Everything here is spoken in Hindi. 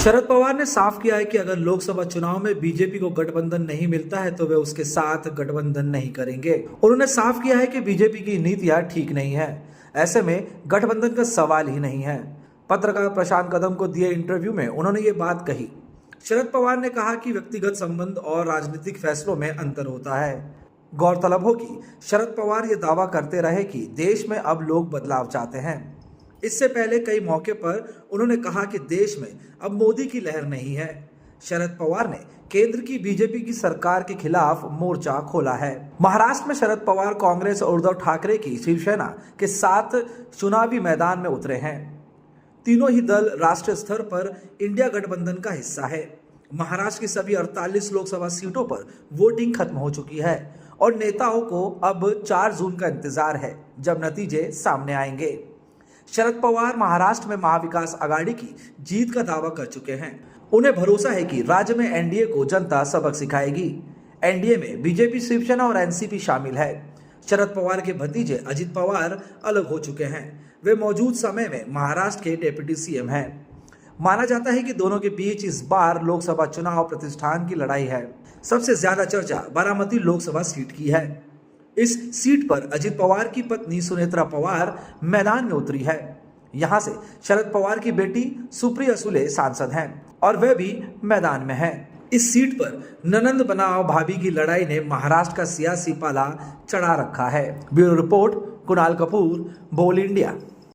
शरद पवार ने साफ किया है कि अगर लोकसभा चुनाव में बीजेपी को गठबंधन नहीं मिलता है तो वे उसके साथ गठबंधन नहीं करेंगे। उन्होंने साफ किया है कि बीजेपी की नीतियां ठीक नहीं है, ऐसे में गठबंधन का सवाल ही नहीं है। पत्रकार प्रशांत कदम को दिए इंटरव्यू में उन्होंने ये बात कही। शरद पवार ने कहा कि व्यक्तिगत संबंध और राजनीतिक फैसलों में अंतर होता है। गौरतलब हो कि शरद पवार ये दावा करते रहे कि देश में अब लोग बदलाव चाहते हैं। इससे पहले कई मौके पर उन्होंने कहा कि देश में अब मोदी की लहर नहीं है। शरद पवार ने केंद्र की बीजेपी की सरकार के खिलाफ मोर्चा खोला है। महाराष्ट्र में शरद पवार कांग्रेस और उद्धव ठाकरे की शिवसेना के साथ चुनावी मैदान में उतरे हैं। तीनों ही दल राष्ट्रीय स्तर पर इंडिया गठबंधन का हिस्सा है। महाराष्ट्र की सभी 48 लोकसभा सीटों पर वोटिंग खत्म हो चुकी है और नेताओं को अब 4 जून का इंतजार है, जब नतीजे सामने आएंगे। शरद पवार महाराष्ट्र में महाविकास आघाड़ी की जीत का दावा कर चुके हैं। उन्हें भरोसा है कि राज्य में एनडीए को जनता सबक सिखाएगी। एनडीए में बीजेपी, शिवसेना और एनसीपी शामिल है। शरद पवार के भतीजे अजित पवार अलग हो चुके हैं। वे मौजूद समय में महाराष्ट्र के डेप्यूटी सीएम हैं। माना जाता है कि दोनों के बीच इस बार लोकसभा चुनाव प्रतिष्ठान की लड़ाई है। सबसे ज्यादा चर्चा बारामती लोकसभा सीट की है। इस सीट पर अजित पवार की पत्नी सुनेत्रा पवार मैदान में उतरी है। यहां से शरद पवार की बेटी सुप्रिया सुले सांसद हैं और वे भी मैदान में हैं। इस सीट पर ननंद बनाओ भाभी की लड़ाई ने महाराष्ट्र का सियासी पाला चढ़ा रखा है। ब्यूरो रिपोर्ट, कुणाल कपूर, बोल इंडिया।